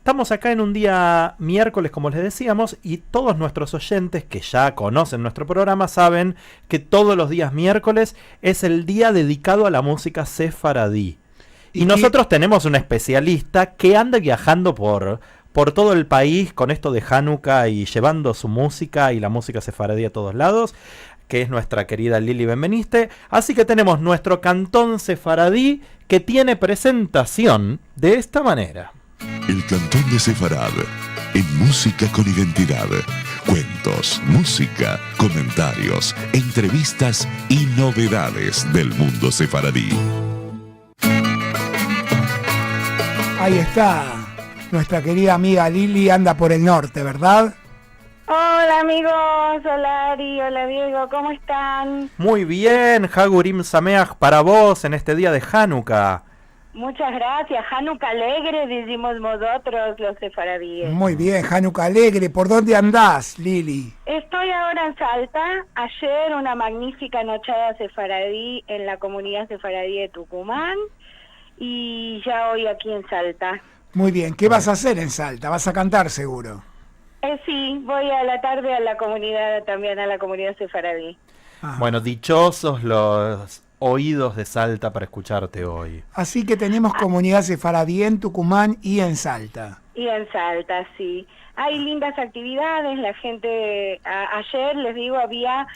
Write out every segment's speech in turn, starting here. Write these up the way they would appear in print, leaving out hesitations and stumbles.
Estamos acá en un día miércoles, como les decíamos, y todos nuestros oyentes que ya conocen nuestro programa saben que todos los días miércoles es el día dedicado a la música sefaradí. Y nosotros tenemos un especialista que anda viajando por todo el país con esto de Hanukkah y llevando su música y la música sefaradí a todos lados, que es nuestra querida Lili Benveniste. Así que tenemos nuestro cantón sefaradí que tiene presentación de esta manera. El Cantón de Sefarad, en música con identidad. Cuentos, música, comentarios, entrevistas y novedades del mundo sefaradí. Ahí está, nuestra querida amiga Lili anda por el norte, ¿verdad? Hola amigos, hola Ari, hola Diego, ¿cómo están? Muy bien, Hagurim Sameach para vos en este día de Hanukkah. Muchas gracias, Hanukkah alegre decimos nosotros los sefaradíes. Muy bien, Hanukkah alegre. ¿Por dónde andás, Lili? Estoy ahora en Salta. Ayer una magnífica nochada sefaradí en la comunidad sefaradí de Tucumán y ya hoy aquí en Salta. Muy bien, ¿qué vas a hacer en Salta? ¿Vas a cantar seguro? Sí, voy a la tarde a la comunidad, también a la comunidad sefaradí. Bueno, dichosos los oídos de Salta para escucharte hoy. Así que tenemos comunidad sefaradí en Tucumán y en Salta. Y en Salta, sí. Hay lindas actividades, la gente, ayer les digo, había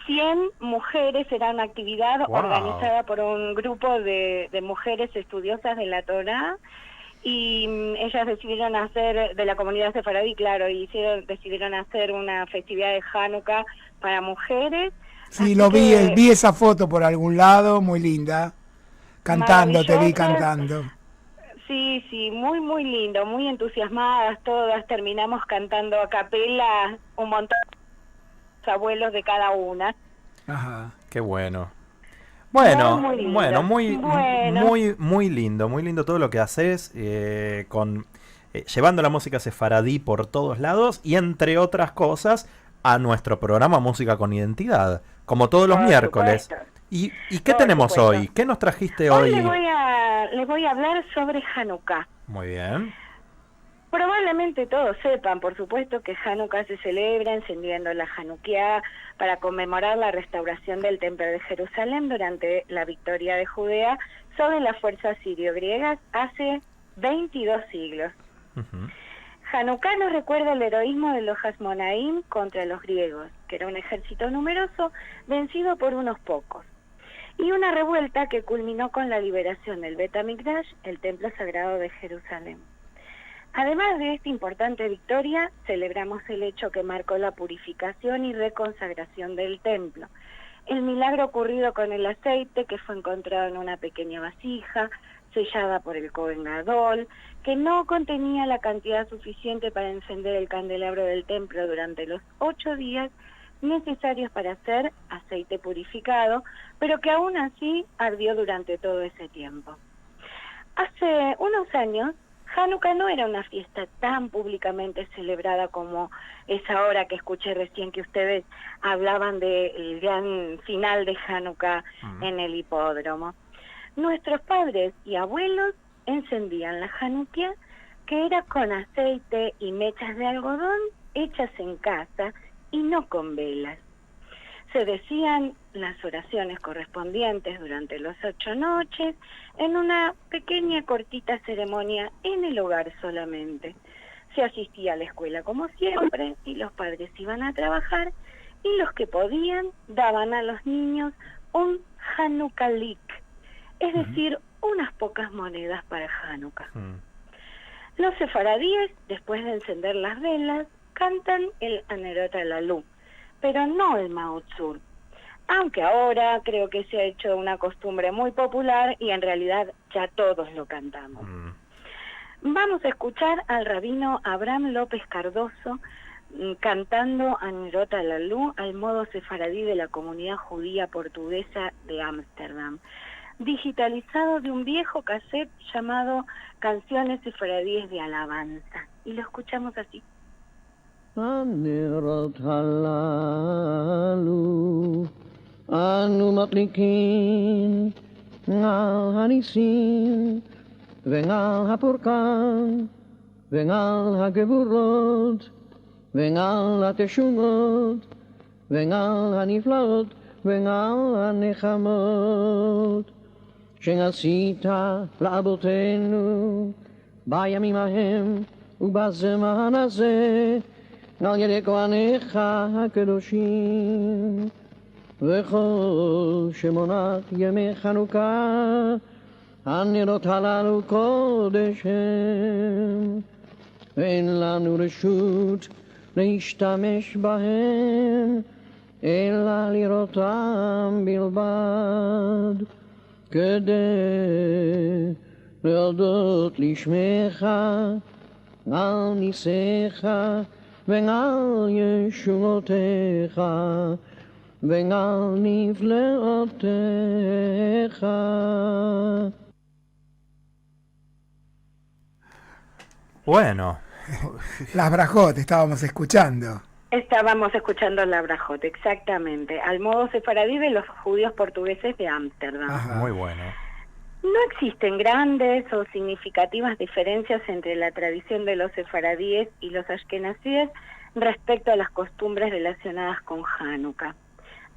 100 mujeres, era una actividad organizada por un grupo de mujeres estudiosas de la Torá, y ellas decidieron hacer, de la comunidad sefaradí, claro, y decidieron hacer una festividad de Hanukkah para mujeres. Sí, lo vi esa foto por algún lado, muy linda. Cantando, te vi cantando. Sí, muy, muy lindo, muy entusiasmadas todas, terminamos cantando a capela un montón de abuelos de cada una. Ajá. Qué bueno. Bueno, muy lindo todo lo que haces llevando la música sefaradí por todos lados y entre otras cosas a nuestro programa Música con Identidad, como todos los miércoles. ¿Y qué tenemos hoy? ¿Qué nos trajiste hoy? Les voy a hablar sobre Hanukkah. Muy bien. Probablemente todos sepan, por supuesto, que Hanukkah se celebra encendiendo la Hanukkah para conmemorar la restauración del Templo de Jerusalén durante la victoria de Judea sobre las fuerzas sirio-griegas hace 22 siglos. Hanukkah nos recuerda el heroísmo de los Hasmonaim contra los griegos, que era un ejército numeroso vencido por unos pocos, y una revuelta que culminó con la liberación del Bet HaMikdash, el templo sagrado de Jerusalén. Además de esta importante victoria, celebramos el hecho que marcó la purificación y reconsagración del templo, el milagro ocurrido con el aceite que fue encontrado en una pequeña vasija, sellada por el Kohen Gadol, que no contenía la cantidad suficiente para encender el candelabro del templo durante los 8 días necesarios para hacer aceite purificado, pero que aún así ardió durante todo ese tiempo. Hace unos años, Hanukkah no era una fiesta tan públicamente celebrada como es ahora, que escuché recién que ustedes hablaban del gran final de Hanukkah en el hipódromo. Nuestros padres y abuelos encendían la Hanukkah, que era con aceite y mechas de algodón hechas en casa y no con velas. Se decían las oraciones correspondientes durante las 8 noches en una pequeña cortita ceremonia en el hogar solamente. Se asistía a la escuela como siempre y los padres iban a trabajar y los que podían daban a los niños un Hanukkalik, es decir, unas pocas monedas para Hanukkah. Los sefaradíes, después de encender las velas, cantan el Anerot Halalu, pero no el Mautzur, aunque ahora creo que se ha hecho una costumbre muy popular y en realidad ya todos lo cantamos. Vamos a escuchar al rabino Abraham López Cardoso cantando Anerot Halalu al modo sefaradí de la comunidad judía portuguesa de Ámsterdam, digitalizado de un viejo cassette llamado Canciones Sefaradíes de Alabanza. Y lo escuchamos así. Anerot Halalu Anu Matlikin Ngal Hanisim Vengal Hapurkan ועל הגבורות, ועל התשומות, ועל הנפלאות, ועל הנחמות, שעשית לאבותינו בימים ההם ובזמן הזה, על ידי כהניך הקדושים. וכל שמונת ימי חנוכה, הנרות הללו קודש הם, ואין לנו רשות להשתמש בהם, אלא לראותם בלבד, כדי להודות לשמך, על ניסיך ועל ישועותיך, ועל נפלאותיך. Bueno, Las Brajot estábamos escuchando. Estábamos escuchando la Brajot, exactamente, al modo sefaradí de los judíos portugueses de Ámsterdam. Ajá. muy bueno. No existen grandes o significativas diferencias entre la tradición de los sefaradíes y los ashkenazíes respecto a las costumbres relacionadas con Hanukkah.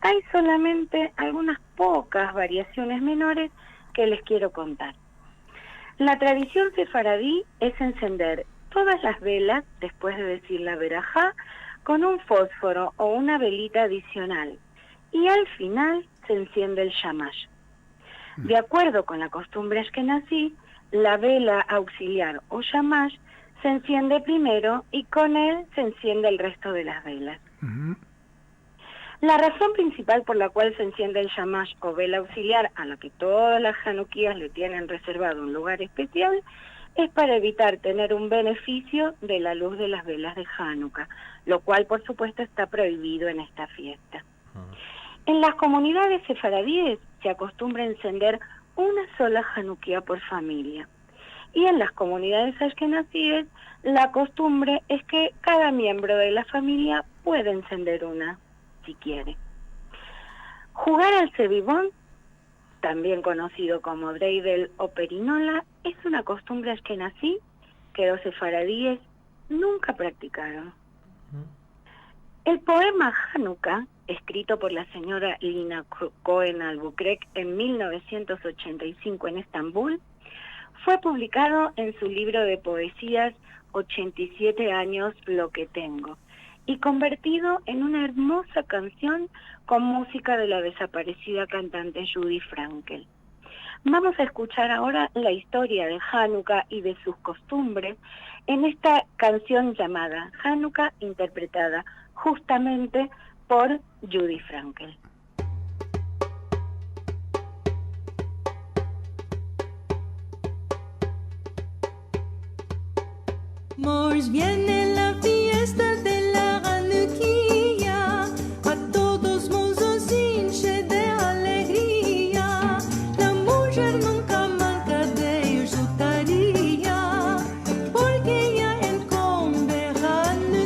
Hay solamente algunas pocas variaciones menores que les quiero contar. La tradición sefaradí es encender todas las velas después de decir la verajá con un fósforo o una velita adicional, y al final se enciende el shamash. De acuerdo con la costumbre ashkenazí, la vela auxiliar o shamash se enciende primero y con él se enciende el resto de las velas. Ujú. La razón principal por la cual se enciende el shamash o vela auxiliar, a la que todas las januquías le tienen reservado un lugar especial, es para evitar tener un beneficio de la luz de las velas de Hanukkah, lo cual por supuesto está prohibido en esta fiesta. En las comunidades sefaradíes se acostumbra a encender una sola januquía por familia. Y en las comunidades ashkenazíes la costumbre es que cada miembro de la familia puede encender una, si quiere. Jugar al cebibón, también conocido como dreidel o perinola, es una costumbre ashkenazí que los sefaradíes nunca practicaron. El poema Hanukkah, escrito por la señora Lina Cohen Albuquerque en 1985 en Estambul, fue publicado en su libro de poesías 87 años lo que tengo, y convertido en una hermosa canción con música de la desaparecida cantante Judy Frankel. Vamos a escuchar ahora la historia de Hanukkah y de sus costumbres en esta canción llamada Hanukkah, interpretada justamente por Judy Frankel. Mors viene la fiesta de la Hanukkah, a todos mozos hinche de alegría, la mujer nunca manca de su tarea, porque ya encombe Hanukkah.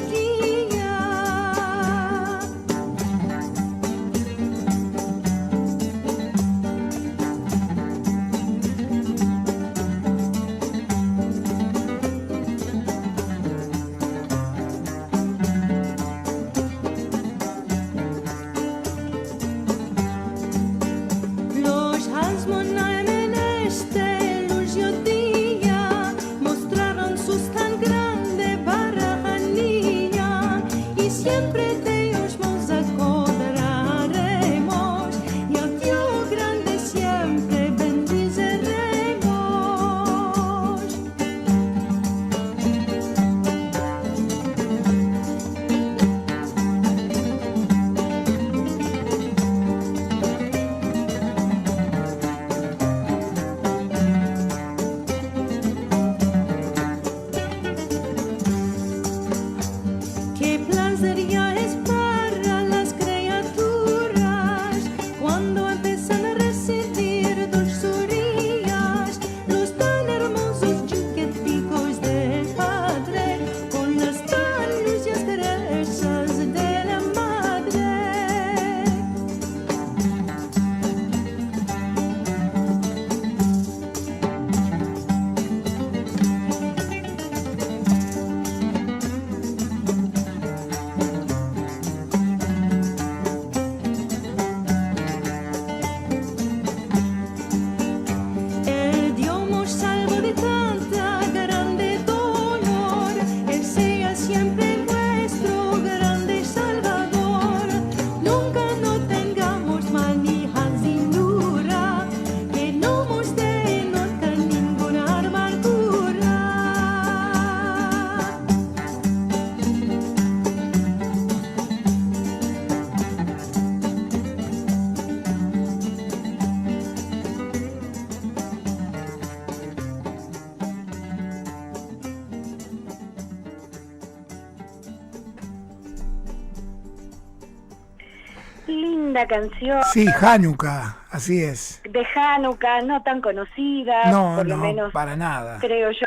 linda canción. Sí, Hanukkah, así es. De Hanukkah, no tan conocida, No, por lo no, menos para nada. creo yo.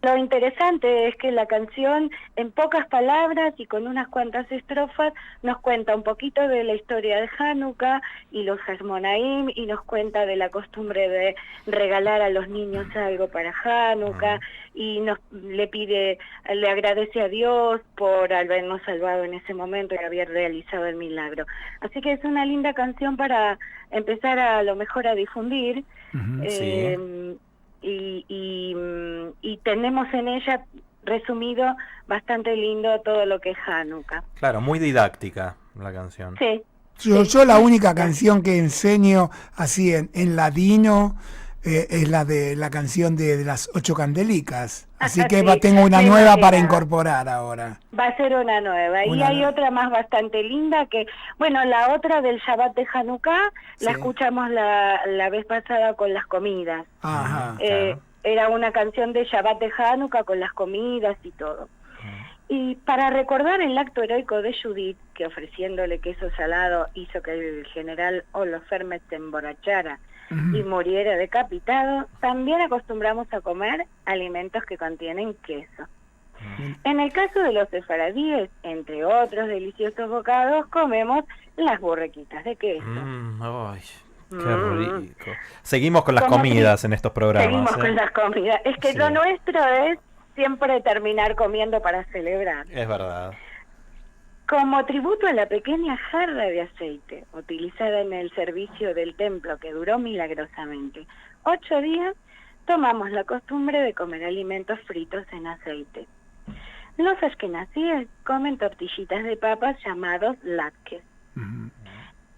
Lo interesante es que la canción, en pocas palabras y con unas cuantas estrofas, nos cuenta un poquito de la historia de Hanukkah y los Hasmonaim, y nos cuenta de la costumbre de regalar a los niños algo para Hanukkah, y le agradece a Dios por habernos salvado en ese momento y haber realizado el milagro. Así que es una linda canción para empezar a lo mejor a difundir. Sí. Y tenemos en ella resumido bastante lindo todo lo que es Hanukkah. Claro, muy didáctica la canción. Sí. Yo la única canción que enseño así en ladino es la de la canción de las 8 candelicas. Así que Sí, tengo una me nueva para imaginaba. incorporar ahora. Va a ser una nueva. Y Una hay nueva. otra más bastante linda que, bueno, la otra del Shabbat de Hanukkah, Sí. la escuchamos la vez pasada con las comidas. Ajá. Claro. Era una canción de Shabbat de Hanukkah con las comidas y todo. Y para recordar el acto heroico de Judith, que ofreciéndole queso salado hizo que el general Holofernes se emborrachara y muriera decapitado, también acostumbramos a comer alimentos que contienen queso. En el caso de los sefaradíes, entre otros deliciosos bocados, comemos las borrequitas de queso. Ay, qué Mm. rico. Seguimos con las Como comidas en estos programas. Seguimos con las comidas. Es que Sí. lo nuestro es siempre terminar comiendo para celebrar. Es verdad. Como tributo a la pequeña jarra de aceite utilizada en el servicio del templo que duró milagrosamente 8 días, tomamos la costumbre de comer alimentos fritos en aceite. Los ashkenazíes comen tortillitas de papas llamados latkes.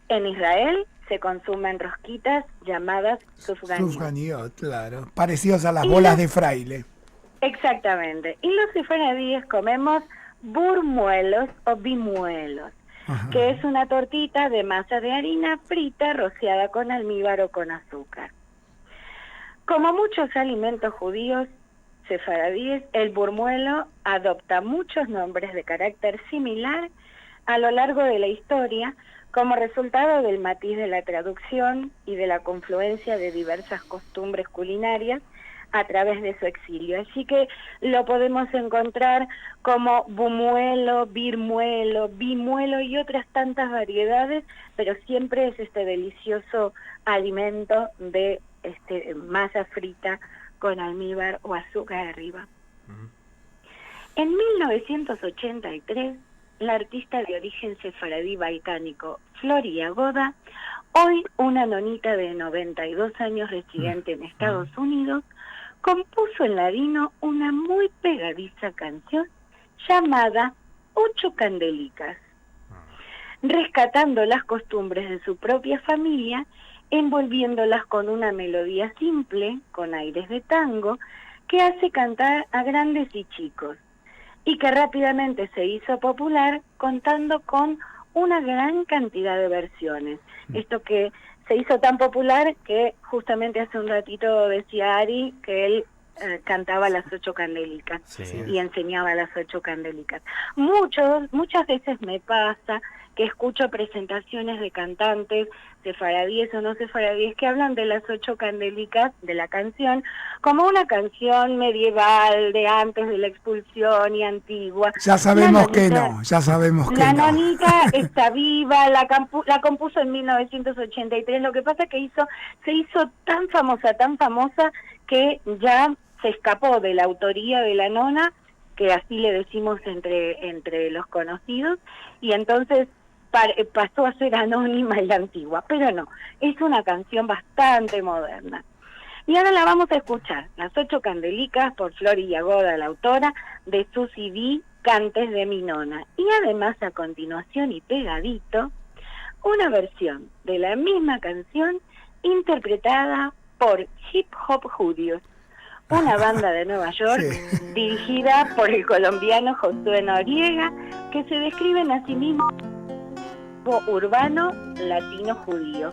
En Israel se consumen rosquitas llamadas sufganiot. Sufganiot, claro. Parecidos a las Y bolas los- de fraile. Exactamente. Y los sefaradíes comemos burmuelos o bimuelos, Ajá. que es una tortita de masa de harina frita rociada con almíbar o con azúcar. Como muchos alimentos judíos sefaradíes, el burmuelo adopta muchos nombres de carácter similar a lo largo de la historia como resultado del matiz de la traducción y de la confluencia de diversas costumbres culinarias a través de su exilio. Así que lo podemos encontrar como bumuelo, birmuelo, bimuelo y otras tantas variedades, pero siempre es este delicioso alimento de masa frita con almíbar o azúcar arriba. En 1983, la artista de origen sefaradí balcánico Floria Goda, hoy una nonita de 92 años residente en Estados Unidos, compuso en ladino una muy pegadiza canción llamada 8 Candelicas, rescatando las costumbres de su propia familia, envolviéndolas con una melodía simple, con aires de tango, que hace cantar a grandes y chicos, y que rápidamente se hizo popular contando con una gran cantidad de versiones. Esto que se hizo tan popular que justamente hace un ratito decía Ari que él cantaba las 8 candelicas y enseñaba las 8 candelicas. Muchas veces me pasa que escucho presentaciones de cantantes sefaradíes o no sefaradíes que hablan de las 8 candelicas de la canción como una canción medieval de antes de la expulsión y antigua. Ya sabemos que nonita- no, ya sabemos que La no. nonita está viva, la compuso en 1983, lo que pasa es que se hizo tan famosa que ya se escapó de la autoría de la nona, que así le decimos entre los conocidos, y entonces pasó a ser anónima y antigua, pero no, es una canción bastante moderna. Y ahora la vamos a escuchar, Las 8 Candelicas, por Floria Goda, la autora, de su CD Cantes de mi nona. Y además, a continuación y pegadito, una versión de la misma canción interpretada por Hip Hop Judíos, una banda de Nueva York dirigida por el colombiano Josué Noriega, que se describen a sí mismos como urbano latino judío.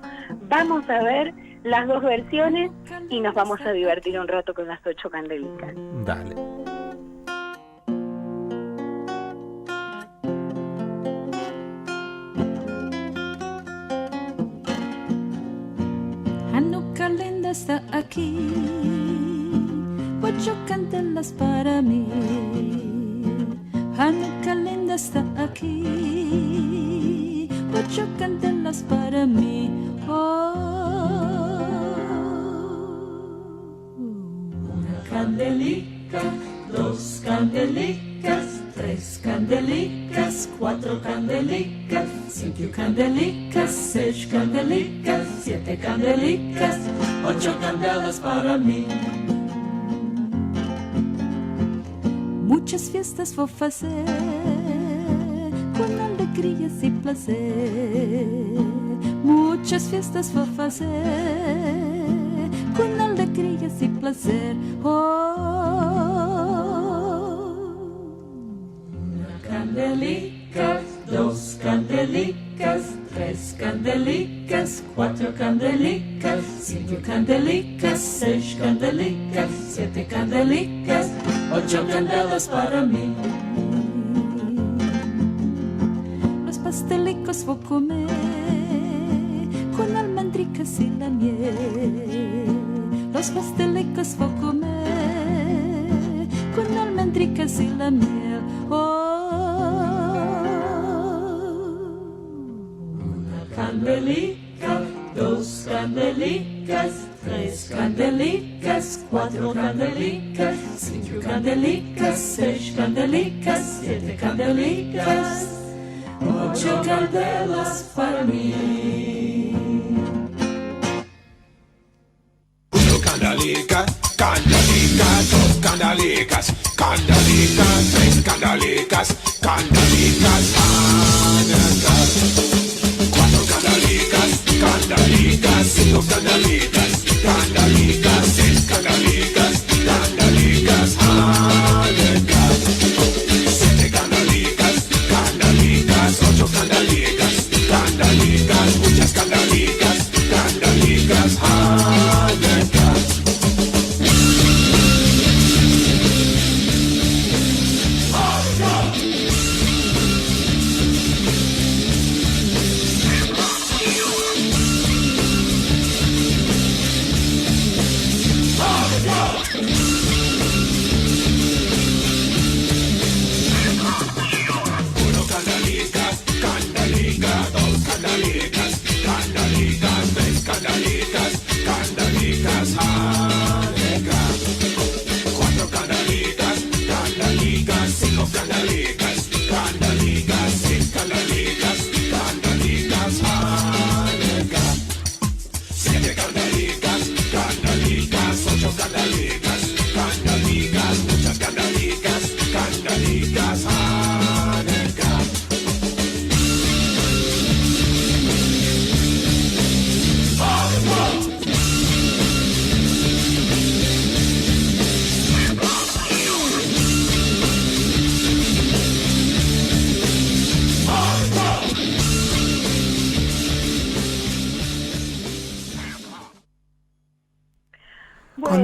Vamos a ver las dos versiones y nos vamos a divertir un rato con las 8 candelicas. Dale. está aquí, 8 candelas para mí. Hanukkah linda está aquí, 8 candelas para mí. Una candelica, 2 candelicas, 3 candelicas, 4 candelicas, 5 candelicas, 6 candelicas, 7 candelicas, 8 candelas para mí. Muchas fiestas vou fazer com alegrias e prazer. Muchas fiestas vou fazer com alegrias e prazer. Una candelica, 2 candelicas, 3 candelicas, 4 candelicas, 5 candelicas, 6 candelicas, 7 candelicas, 8 candelas para mí. Los pastelicos vou comer con almendricas y la miel. Los pastelicos vou comer con almendricas y la miel. Una candelica, 2 candelicas, 3 candelicas, 4 candelicas, 5 candelicas, 6 candelicas, 7 candelicas, 8 candelas para mí. Candelica, candelica, 2 candelicas, candelica, 3 candelicas, candelicas, Hanukkah. 4 candelicas, candelicas, 5 candelicas, candelicas, 6 candelicas, candelicas, Hanukkah. 7 candelicas, candelicas, 8 candelicas, candelicas, muchas candelicas, candelicas, Hanukkah.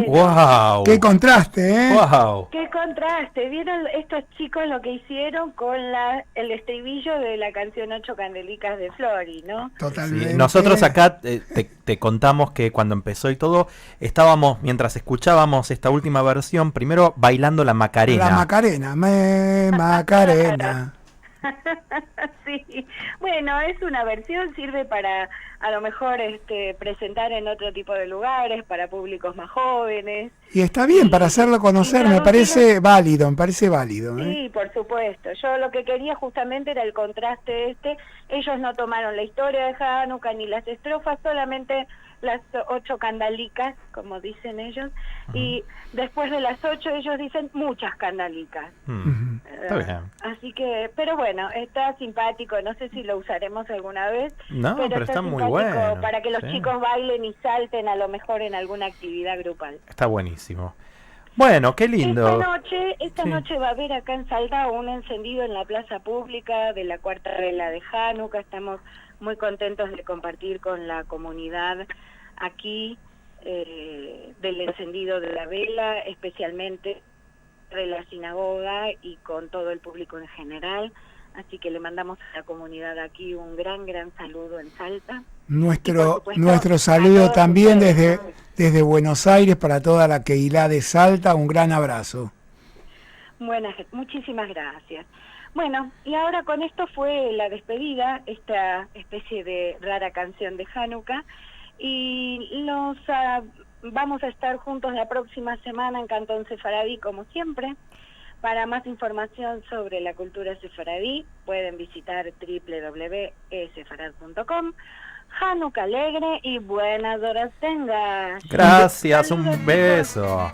¡Wow! Qué contraste, ¿eh? ¡Wow! Qué contraste. ¿Vieron estos chicos lo que hicieron con el estribillo de la canción 8 Candelicas de Flori, ¿no? Totalmente. Sí, nosotros acá te contamos que cuando empezó y todo, estábamos, mientras escuchábamos esta última versión, primero bailando la Macarena. La Macarena, Macarena. Sí, bueno, es una versión, sirve para a lo mejor presentar en otro tipo de lugares, para públicos más jóvenes. Y está bien, para hacerlo conocer, me parece válido, ¿eh? Sí, por supuesto. Yo lo que quería justamente era el contraste Ellos no tomaron la historia de Hanukkah ni las estrofas, solamente las 8 candalicas, como dicen ellos, y después de las 8 ellos dicen muchas candalicas. Está bien. Así que, pero bueno, está simpático, no sé si lo usaremos alguna vez, No, pero está muy bueno. Para que los sí. chicos bailen y salten a lo mejor en alguna actividad grupal. Está buenísimo. Bueno, qué lindo. Esta noche va a haber acá en Salta un encendido en la plaza pública de la cuarta vela de Hanukkah. Estamos muy contentos de compartir con la comunidad aquí del encendido de la vela, especialmente de la sinagoga y con todo el público en general. así que le mandamos a la comunidad aquí un gran saludo en Salta. Nuestro saludo también desde Buenos Aires para toda la Keilah de Salta, un gran abrazo. Muchísimas gracias. Bueno, y ahora con esto fue la despedida, esta especie de rara canción de Hanukkah, y vamos a estar juntos la próxima semana en Cantón Sefaradí, como siempre. Para más información sobre la cultura sefaradí, pueden visitar www.sefarad.com. Hanukkah alegre y buenas horas tengas. Gracias, un beso.